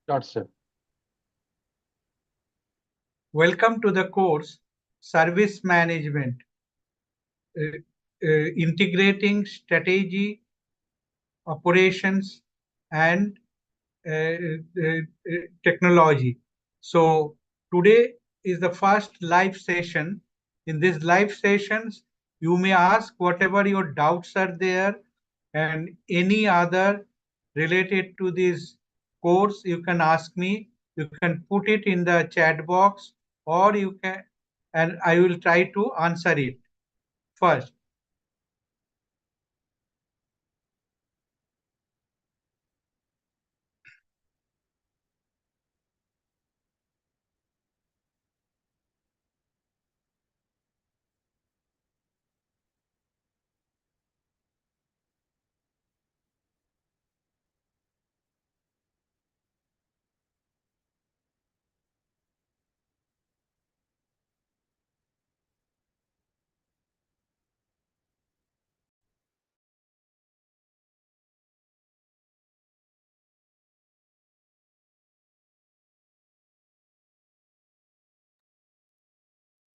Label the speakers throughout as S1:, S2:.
S1: Start, sir.
S2: Welcome to the course Service Management, integrating strategy, operations, and technology. So today is the first live session. In these live sessions, you may ask whatever your doubts are there and any other related to this course, you can ask me. You can put it in the chat box or you can, and I will try to answer it first.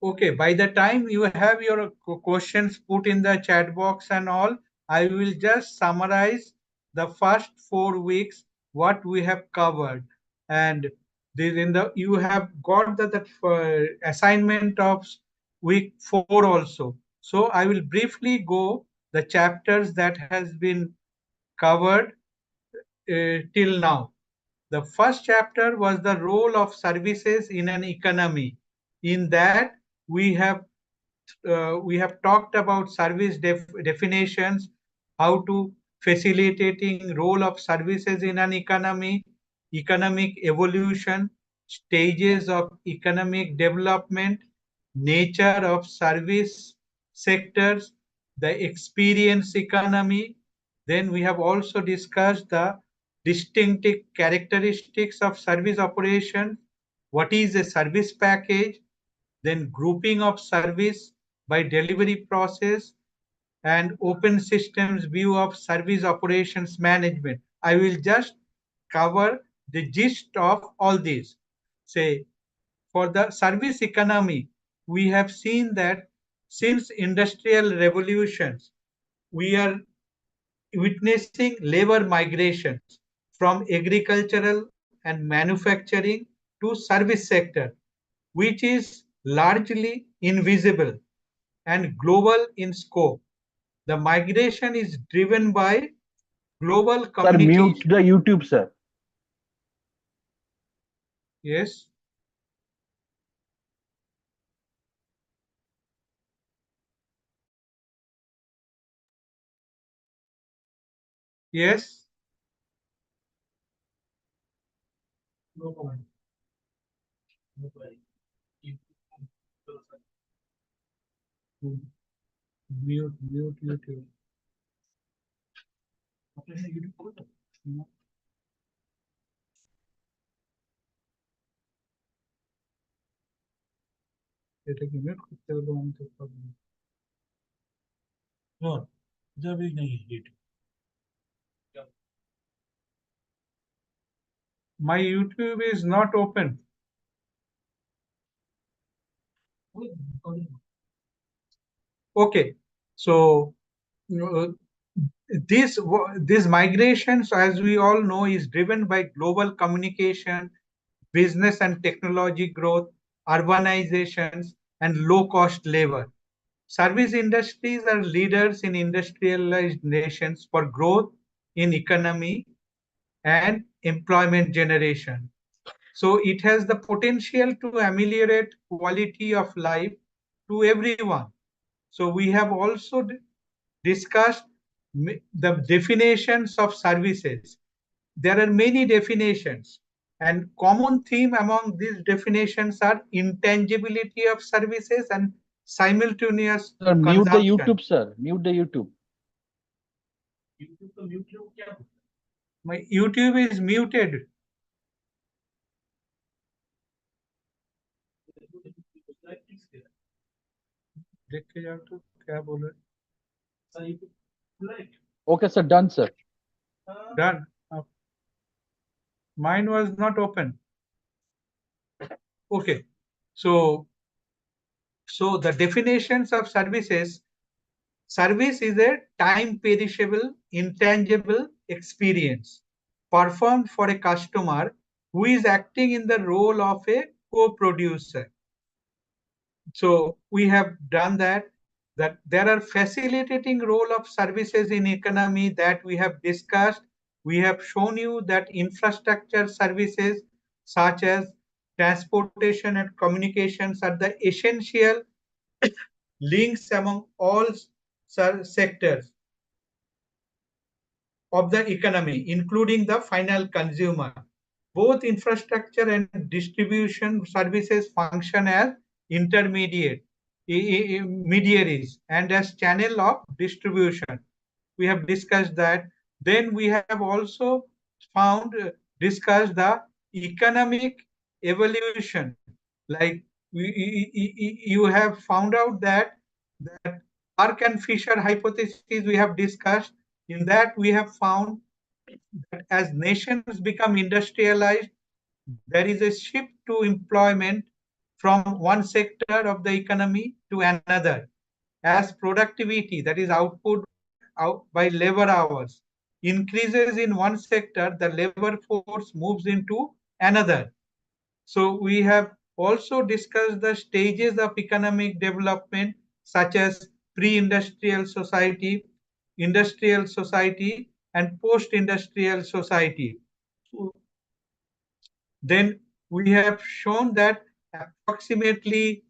S2: Okay, by the time you have your questions put in the chat box and all, I will just summarize the first 4 weeks what we have covered. And this in the you have got the assignment of week 4 also. So I will briefly go the chapters that has been covered till now. The first chapter was the role of services in an economy. In that, we have we have talked about service definitions, how to facilitating role of services in an economy, economic evolution, stages of economic development, nature of service sectors, the experience economy. Then we have also discussed the distinctive characteristics of service operation, what is a service package, then grouping of service by delivery process, and open systems view of service operations management. I will just cover the gist of all these. Say, for the service economy, we have seen that since industrial revolutions, we are witnessing labor migrations from agricultural and manufacturing to service sector, which is largely invisible and global in scope. The migration is driven by global
S1: Sir, mute
S2: communication.
S1: the YouTube, sir.
S2: Yes, yes. Mute, mute, YouTube. এটাকে mute করতে হলে আমি তো পারবো না। যাবেই না YouTube. My YouTube is not open. Okay, so uh, these migrations, as we all know, is driven by global communication, business and technology growth, urbanizations, and low-cost labor. Service industries are leaders in industrialized nations for growth in economy and employment generation. So it has the potential to ameliorate quality of life to everyone. So we have also discussed the definitions of services. There are many definitions, and common theme among these definitions are intangibility of services and simultaneous
S1: Sir, mute the
S2: consumption.
S1: YouTube, sir. Mute the YouTube.
S2: My YouTube is muted. देख के जाओ तो क्या बोल रहे।
S1: Okay, sir. Done, sir.
S2: Done. Mine was not open. Okay. So, the definitions of services. Service is a time perishable, intangible experience performed for a customer who is acting in the role of a co-producer. So we have done that there are facilitating role of services in economy that we have discussed. We have shown you that infrastructure services such as transportation and communications are the essential links among all sectors of the economy, including the final consumer. Both infrastructure and distribution services function as intermediaries and as channel of distribution. We have discussed that. Then we have also found discussed the economic evolution. Like you have found out that Ark and Fisher hypothesis we have discussed. In that we have found that as nations become industrialized, there is a shift to employment from one sector of the economy to another. As productivity, that is output out by labor hours, increases in one sector, the labor force moves into another. So we have also discussed the stages of economic development, such as pre-industrial society, industrial society, and post-industrial society. Then we have shown that approximately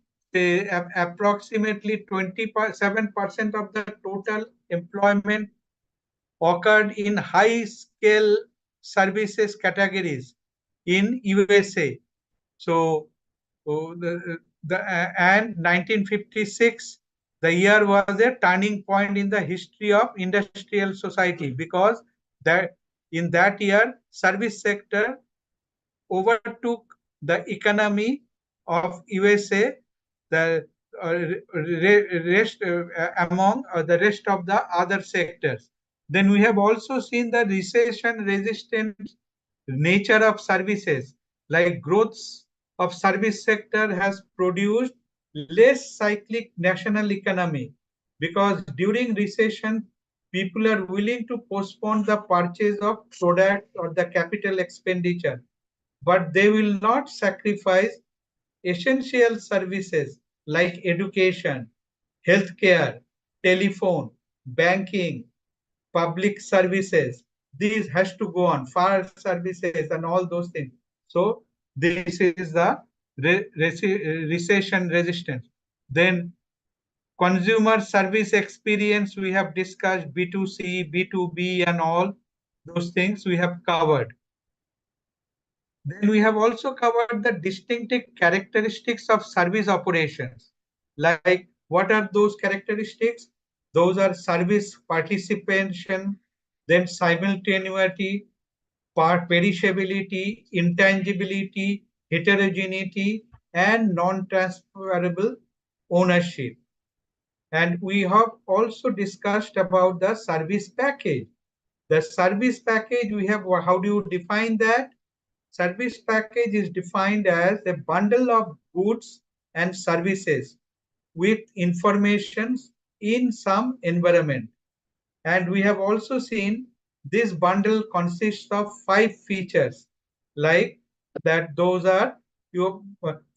S2: approximately 27% of the total employment occurred in high scale services categories in USA. So and 1956, the year was a turning point in the history of industrial society, because that in that year service sector overtook the economy of USA, the rest among the rest of the other sectors. Then we have also seen the recession resistant nature of services, like growth of service sector has produced less cyclic national economy, because during recession people are willing to postpone the purchase of product or the capital expenditure, but they will not sacrifice essential services like education, healthcare, telephone, banking, public services. These has to go on, fire services and all those things. So this is the recession resistance. Then consumer service experience, we have discussed B2C, B2B and all those things we have covered. Then we have also covered the distinctive characteristics of service operations. Like, what are those characteristics? Those are service participation, then simultaneity, perishability, intangibility, heterogeneity, and non-transferable ownership. And we have also discussed about the service package. The service package, we have, how do you define that? Service package is defined as a bundle of goods and services with information in some environment. And we have also seen this bundle consists of 5 features, like that those are your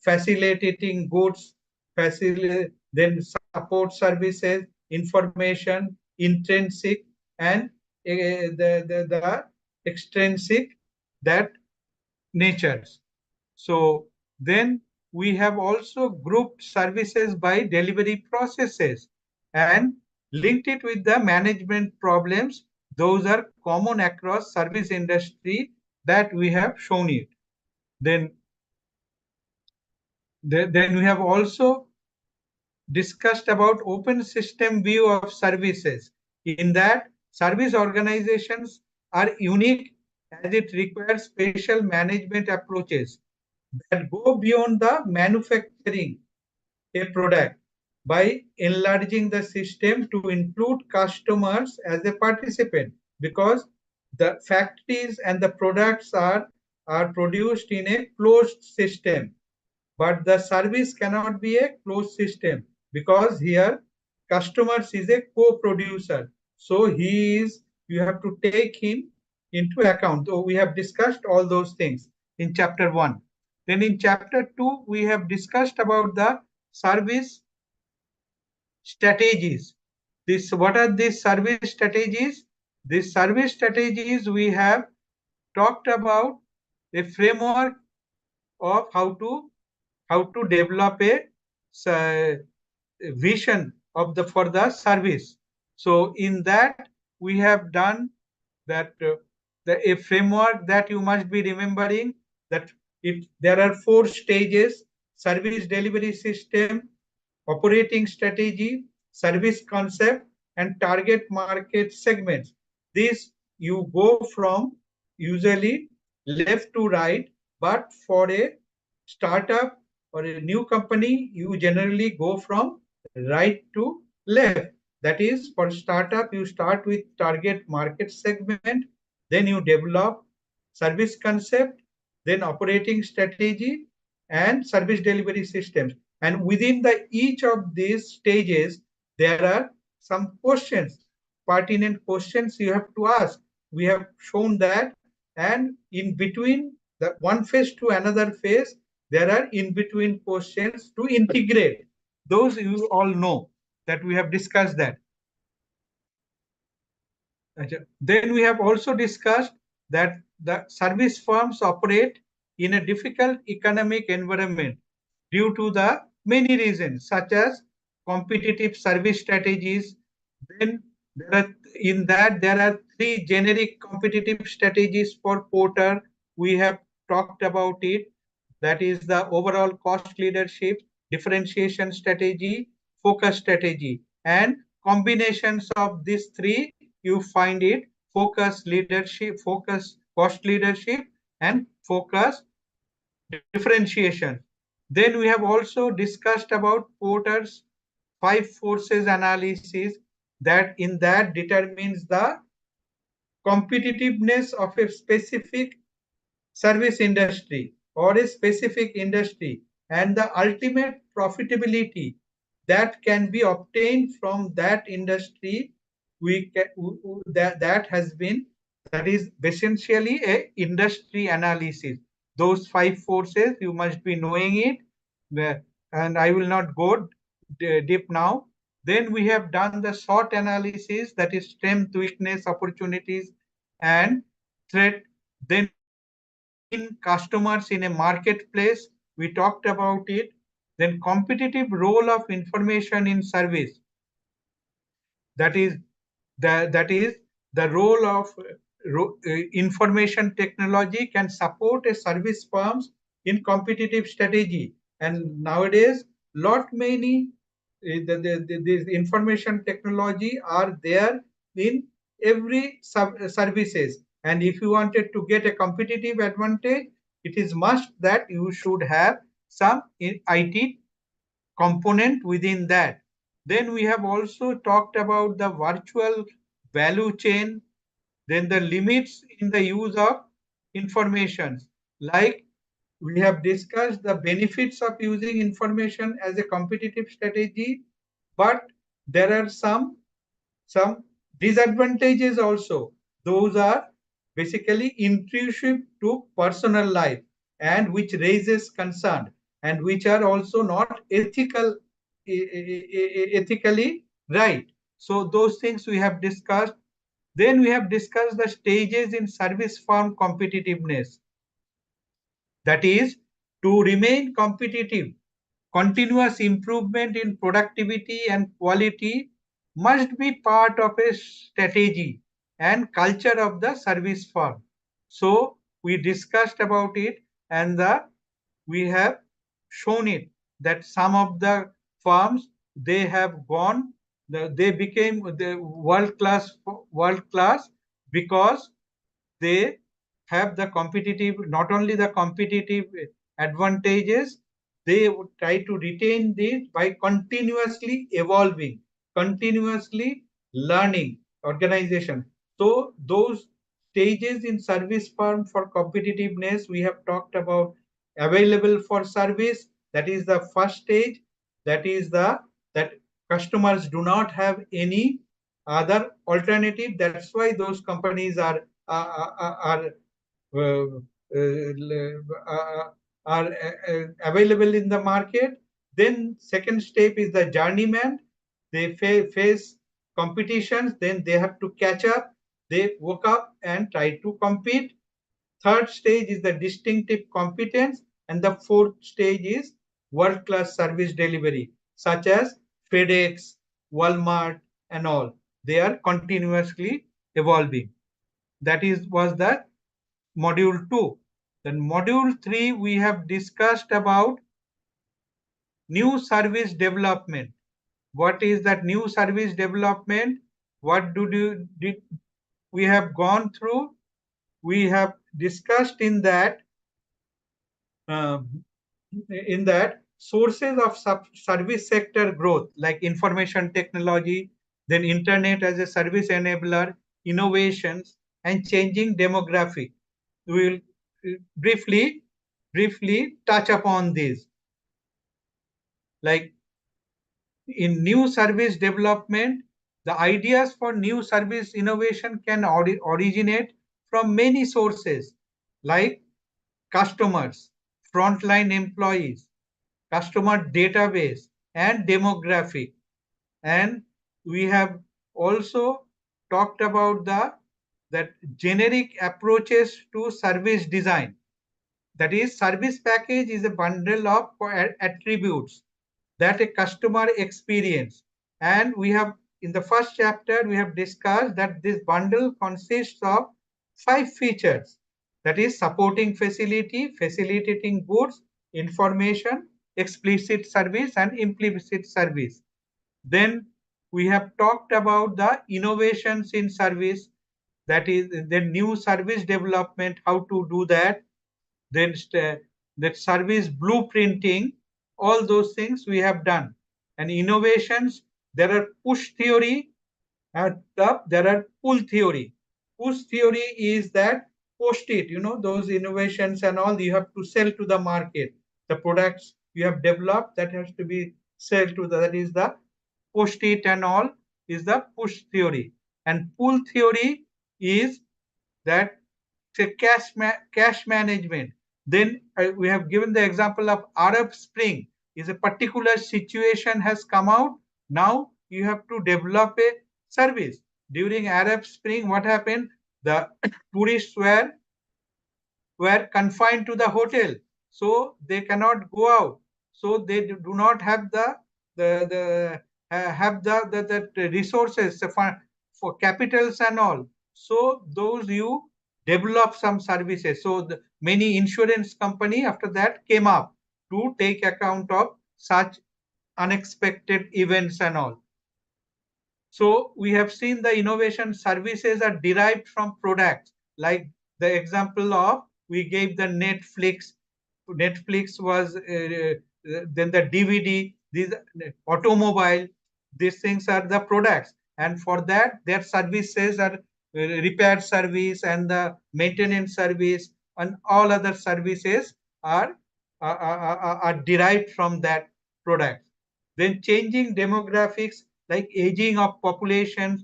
S2: facilitating goods, then support services, information, intrinsic, and the extrinsic, that natures. So then we have also grouped services by delivery processes and linked it with the management problems. Those are common across service industry that we have shown it. Then, then we have also discussed about open system view of services. In that, service organizations are unique as it requires special management approaches that go beyond the manufacturing a product by enlarging the system to include customers as a participant, because the factories and the products are are produced in a closed system, but the service cannot be a closed system because here customers is a co-producer. So you have to take him into account. So we have discussed all those things in chapter 1. Then in chapter 2, we have discussed about the service strategies. What are these service strategies? These service strategies we have talked about a framework of how to develop a vision of the for the service. So in that we have done that a framework that you must be remembering, that there are 4 stages: service delivery system, operating strategy, service concept, and target market segments. This you go from usually left to right, but for a startup or a new company, you generally go from right to left. That is, for startup, you start with target market segment, then you develop service concept, then operating strategy, and service delivery systems. And within the each of these stages, there are some questions, pertinent questions you have to ask. We have shown that, and in between the one phase to another phase, there are in between questions to integrate. Those you all know that we have discussed that. Then we have also discussed that the service firms operate in a difficult economic environment due to the many reasons, such as competitive service strategies. Then there are 3 generic competitive strategies for Porter. We have talked about it. That is the overall cost leadership, differentiation strategy, focus strategy, and combinations of these 3. You find it: focus leadership, focus cost leadership, and focus differentiation. Then we have also discussed about Porter's 5 forces analysis, that in that determines the competitiveness of a specific service industry or a specific industry, and the ultimate profitability that can be obtained from that industry. That is essentially a industry analysis. Those 5 forces you must be knowing it, and I will not go deep now. Then we have done the SWOT analysis, that is strength, weakness, opportunities, and threat. Then in customers in a marketplace, we talked about it. Then competitive role of information in service, that is the role of information technology can support a service firms in competitive strategy. And nowadays lot many the information technology are there in every services, and if you wanted to get a competitive advantage, it is must that you should have some IT component within that. Then we have also talked about the virtual value chain, then the limits in the use of information. Like we have discussed the benefits of using information as a competitive strategy, but there are some disadvantages also. Those are basically intrusive to personal life and which raises concern, and which are also not ethically right. So those things we have discussed. Then we have discussed the stages in service firm competitiveness. That is, to remain competitive, continuous improvement in productivity and quality must be part of a strategy and culture of the service firm. So we discussed about it, and we have shown it that some of the firms, they have gone, they became the world class because they have the competitive, not only the competitive advantages, they would try to retain this by continuously evolving, continuously learning organization. So those stages in service firm for competitiveness. We have talked about available for service. That is the first stage. That is that customers do not have any other alternative. That's why those companies uh, available in the market. Then second step is the journeyman. They face competitions, then they have to catch up. They woke up and try to compete. Third stage is the distinctive competence, and the fourth stage is world-class service delivery, such as FedEx, Walmart, and all. They are continuously evolving. That is was the module 2. Then module 3, we have discussed about new service development. What is that new service development? What did we have gone through? We have discussed uh, in that sources of service sector growth like information technology, then internet as a service enabler, innovations, and changing demographic. We will briefly touch upon these. Like in new service development, the ideas for new service innovation can originate from many sources like customers, frontline employees, customer database, and demographic. And we have also talked about that generic approaches to service design. That is, service package is a bundle of attributes that a customer experience. And we have, in the first chapter, we have discussed that this bundle consists of 5 features. That is supporting facility, facilitating goods, information, explicit service, and implicit service. Then we have talked about the innovations in service, that is the new service development, how to do that, then that service blueprinting, all those things we have done. And innovations, there are push theory and there are pull theory. Push theory is that post it, those innovations and all, you have to sell to the market. The products you have developed, that has to be sell to that is the post it and all is the push theory. And pull theory is that say cash management. Then we have given the example of Arab Spring. Is a particular situation has come out. Now you have to develop a service. During Arab Spring, what happened? The tourists were confined to the hotel, so they cannot go out. So they do not have the resources for capitals and all. So those you develop some services. So many insurance company after that came up to take account of such unexpected events and all. So we have seen the innovation services are derived from products, like the example of we gave the Netflix. Netflix was then the DVD, these automobile, these things are the products. And for that, their services are repair service and the maintenance service and all other services are derived from that product. Then changing demographics like aging of populations,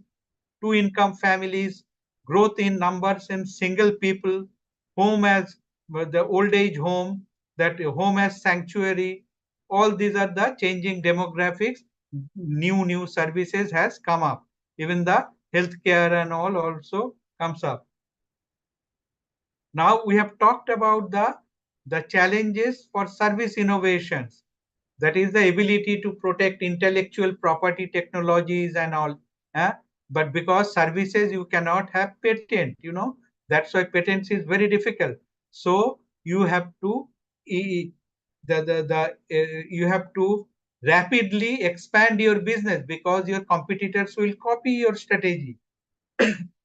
S2: two income families, growth in numbers in single people, home as the old age home, that home as sanctuary. All these are the changing demographics. New services has come up. Even the healthcare and all also comes up. Now we have talked about the challenges for service innovations. That is the ability to protect intellectual property technologies and all. eh? But because services you cannot have patent, that's why patents is very difficult. So you have to you have to rapidly expand your business because your competitors will copy your strategy.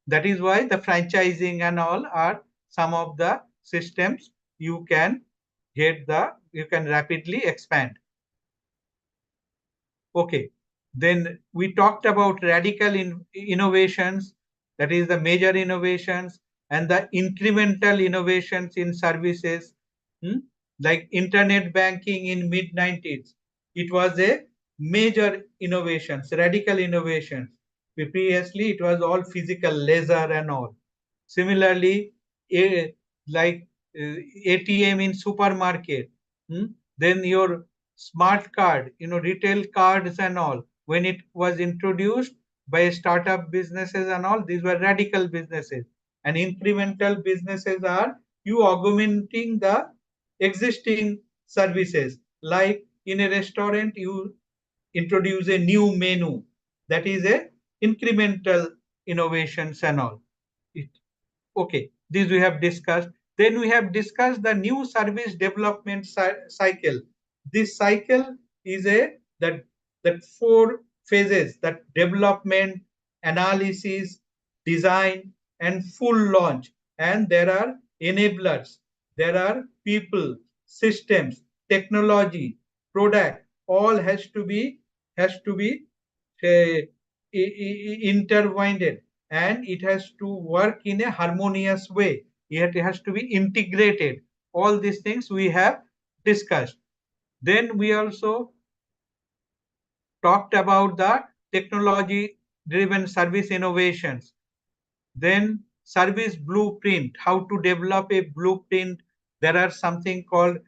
S2: That is why the franchising and all are some of the systems you can you can rapidly expand. Okay, then we talked about radical innovations, that is the major innovations, and the incremental innovations in services, hmm, like internet banking in mid 90s. It was a major innovations, radical innovations. Previously, it was all physical, laser and all. Similarly, a, like ATM in supermarket, hmm, then your smart card, retail cards and all. When it was introduced by startup businesses and all, these were radical businesses. And incremental businesses are you augmenting the existing services. Like in a restaurant, you introduce a new menu. That is a incremental innovations and all. It, okay, this we have discussed. Then we have discussed the new service development cycle. This cycle is a that four phases: that development, analysis, design, and full launch. And there are enablers. There are people, systems, technology, product. All has to be uh, intertwined, and it has to work in a harmonious way. It has to be integrated. All these things we have discussed. Then we also talked about the technology driven service innovations. Then service blueprint, how to develop a blueprint. There are something called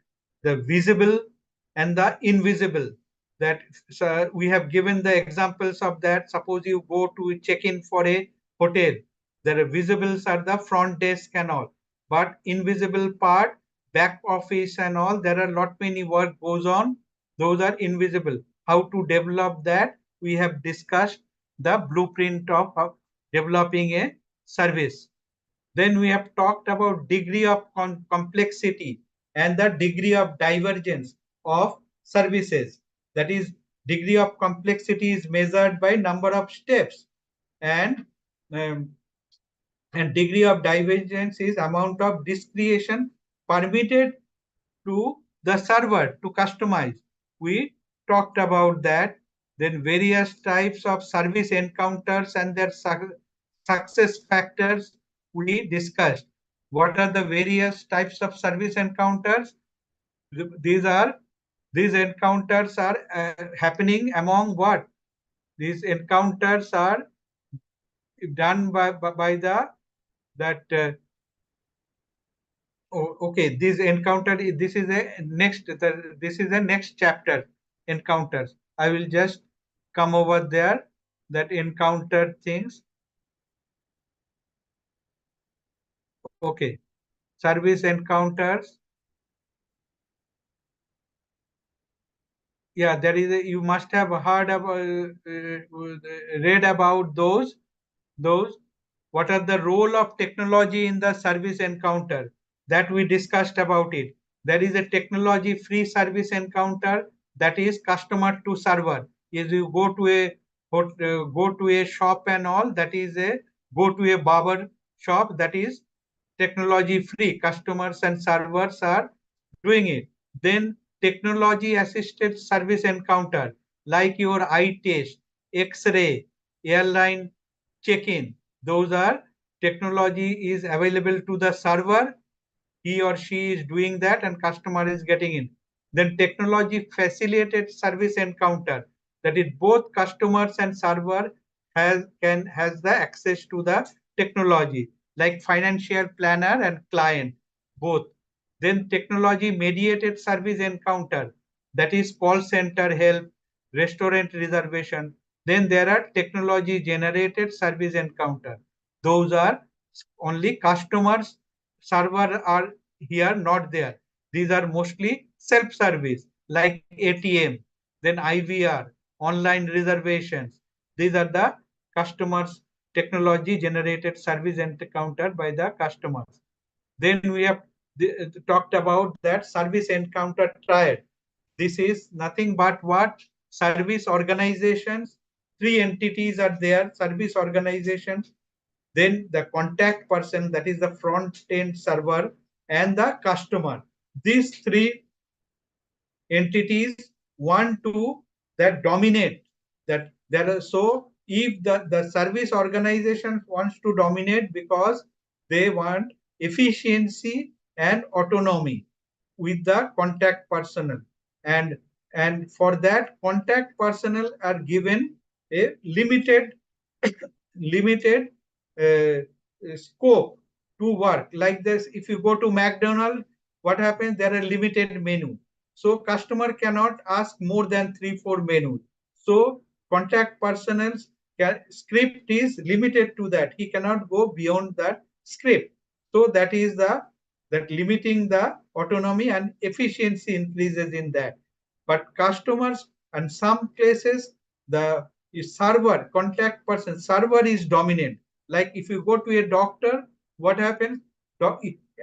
S2: the visible and the invisible. That we have given the examples of that. Suppose you go to check in for a hotel. The visibles are the front desk and all, but invisible part, back office and all, there are lot many work goes on. Those are invisible. How to develop that? We have discussed the blueprint of developing a service. Then we have talked about degree of complexity and the degree of divergence of services. That is, degree of complexity is measured by number of steps, and um, and degree of divergence is amount of discretion permitted to the server to customize. We talked about that. Then various types of service encounters and their success factors we discussed. What are the various types of service encounters? These are these encounters are happening among what? These encounters are done by the that okay, this encounter, this is a this is a next chapter, encounters. I will just come over there, that encounter things. Okay, service encounters. Yeah, there is you must have heard about read about those. What are the role of technology in the service encounter? That we discussed about it. There is a technology free service encounter, that is customer to server. Is you go to a shop and all, that is a go to a barber shop, that is technology free. Customers and servers are doing it. Then technology assisted service encounter, like your eye test, x-ray, airline check-in. Those are technology is available to the server. He or she is doing that and customer is getting in. Then technology facilitated service encounter, that is both customers and server has the access to the technology, like financial planner and client both. Then technology mediated service encounter, that is call center help, restaurant reservation. Then there are technology generated service encounter. Those are only customers, server are here not there. These are mostly self service like ATM, then IVR, online reservations. These are the customers technology generated service encounter by the customers. Then we have talked about that service encounter triad. This is nothing but what? Service organizations. Three entities are there: service organizations, then the contact person, that is the front end server, and the customer. These three entities want to that dominate, that there are. So if the service organization wants to dominate, because they want efficiency and autonomy with the contact personnel, and for that contact personnel are given a limited uh, scope to work. Like this, if you go to McDonald's, what happens? There are limited menu, so customer cannot ask more than 3 4 menus. So contact personnel's script is limited to that. He cannot go beyond that script. So that is that limiting the autonomy, and efficiency increases in that. But customers, and some cases, the server, contact person, server is dominant. Like if you go to a doctor, what happens?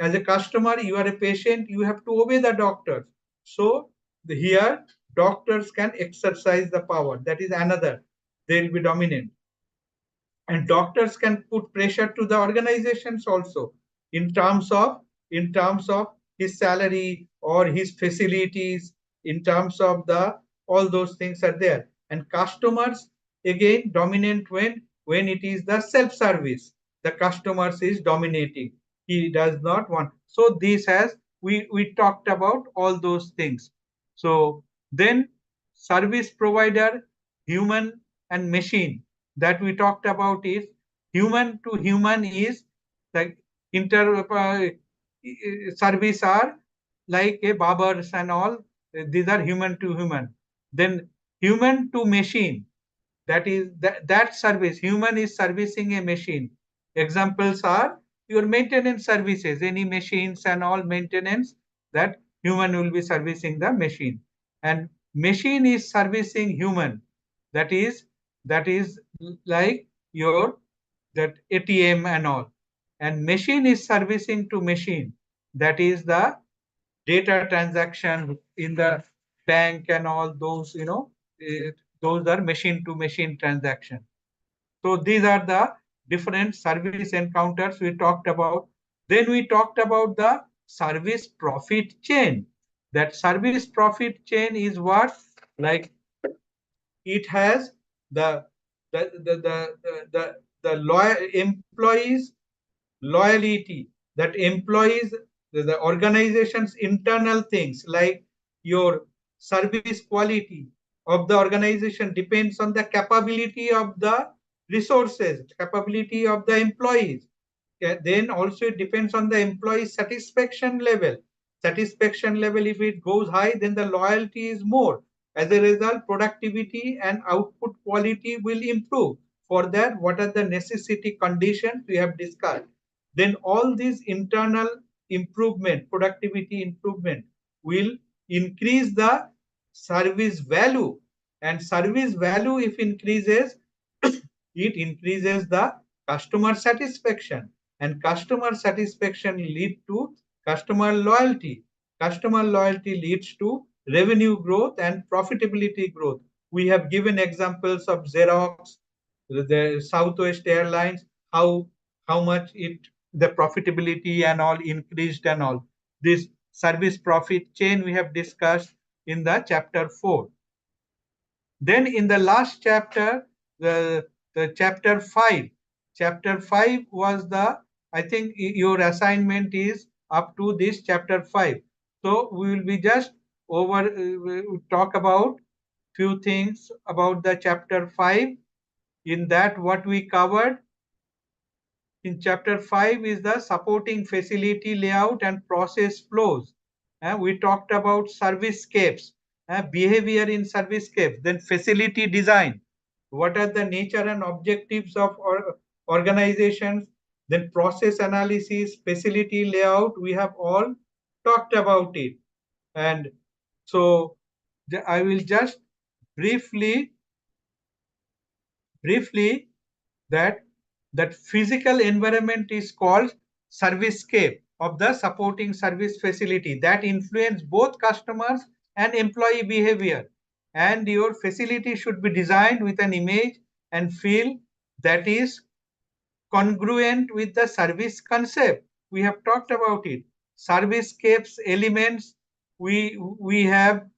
S2: As a customer, you are a patient, you have to obey the doctor. So here, doctors can exercise the power. That is another. They will be dominant, and doctors can put pressure to the organizations also, in terms of his salary or his facilities, in terms of the all those things are there. And customers again dominant when it is the self service, the customers is dominating, he does not want. So this has, we talked about all those things. So then, service provider, human and machine, that we talked about is human to human is the inter service are like a barbers and all. These are human to human. Then human to machine, that is that service, human is servicing a machine. Examples are your maintenance services, any machines and all maintenance, that human will be servicing the machine. And machine is servicing human, that is like your that ATM and all. And machine is servicing to machine, that is the data transaction in the bank and all those, those are machine to machine transaction. So these are the different service encounters we talked about. Then we talked about the service profit chain. That service profit chain is what? Like it has the the loyal employees loyalty, that employees, the organization's internal things, like your service quality of the organization depends on the capability of the resources, capability of the employees. Then also it depends on the employee satisfaction level. Satisfaction level, if it goes high, then the loyalty is more. As a result, productivity and output quality will improve. For that, what are the necessity conditions we have discussed? Then all these internal improvement, productivity improvement, will increase the service value. And service value, if increases, it increases the customer satisfaction, and customer satisfaction lead to customer loyalty. Customer loyalty leads to revenue growth and profitability growth. We have given examples of Xerox, the Southwest Airlines, how much it, the profitability and all increased and all. This service profit chain we have discussed in the chapter 4. Then in the last chapter, the chapter 5 was the, I think your assignment is up to this chapter 5. So we will be just over, talk about few things about the chapter 5. In that, what we covered in chapter 5 is the supporting facility layout and process flows. We talked about servicescapes, behavior in servicescapes, then facility design. What are the nature and objectives of organizations? Then process analysis, facility layout, we have all talked about it. And so I will just briefly that physical environment is called servicescape of the supporting service facility that influence both customers and employee behavior. And your facility should be designed with an image and feel that is congruent with the service concept. We have talked about it. Servicescapes elements we have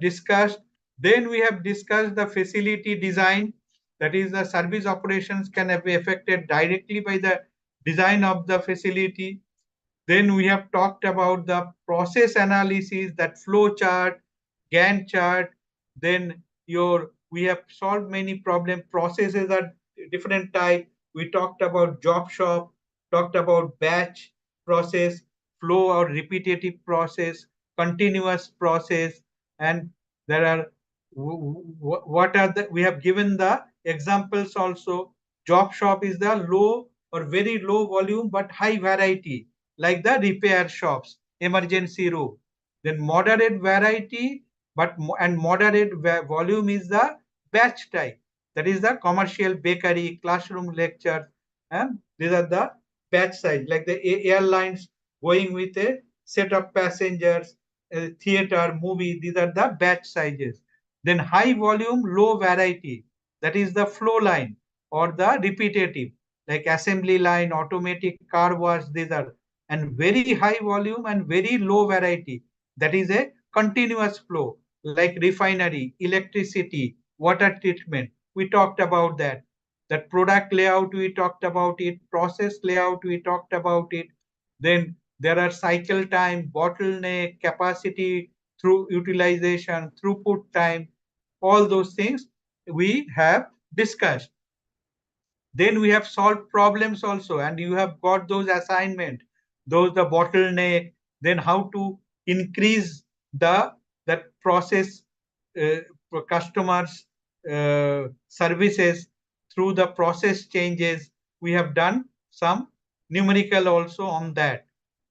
S2: discussed. Then we have discussed the facility design, that is the service operations can be affected directly by the design of the facility. Then we have talked about the process analysis, that flow chart, Gantt chart. Then we have solved many problem. Processes are different type. We talked about job shop, talked about batch process, flow or repetitive process, continuous process, and there are what are the, we have given the examples also. Job shop is the low or very low volume but high variety, like the repair shops, emergency room. Then moderate variety and moderate volume is the batch type. That is the commercial bakery, classroom lecture, and these are the batch size, like the airlines going with a set of passengers, theater, movie. These are the batch sizes. Then high volume, low variety. That is the flow line or the repetitive, like assembly line, automatic car wash. These are, and very high volume and very low variety. That is a continuous flow, like refinery, electricity, water treatment. We talked about that. That product layout, we talked about it. Process layout, we talked about it. Then there are cycle time, bottleneck, capacity through utilization, throughput time, all those things we have discussed. Then we have solved problems also, and you have got those assignment, those the bottleneck, then how to increase the that process, uh, customers services through the process changes. We have done some numerical also on that.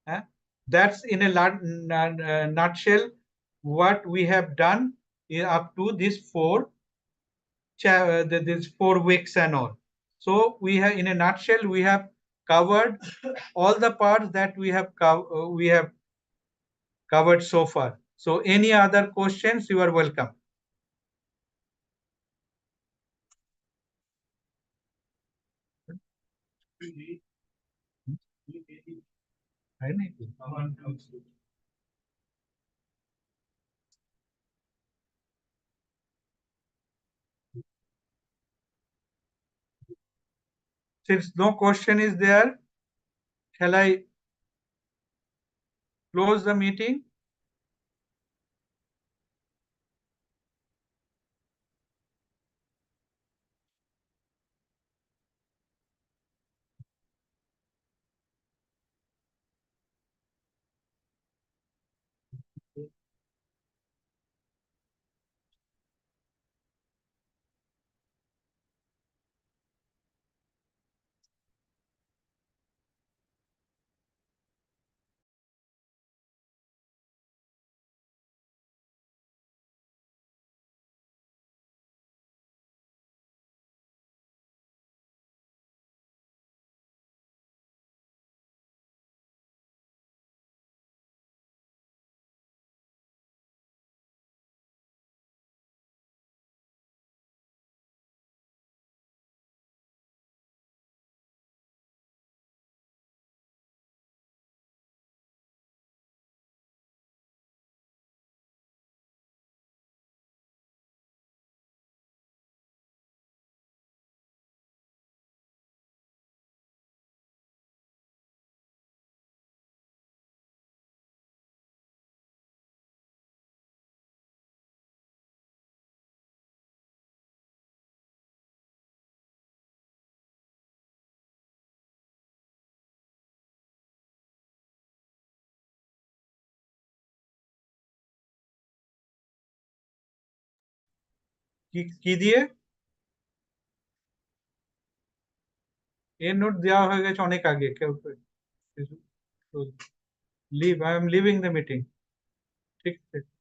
S2: Uh, that's in a nutshell what we have done up to this this 4 weeks and all. So we have, in a nutshell, we have covered all the parts that we have covered so far. So any other questions, you are welcome. Since no question is there, shall I close the meeting? কি দিয়ে এ note দেওয়া হয়ে গেছে অনেক আগে কেউ leave, I am leaving the meeting. ঠিক আছে।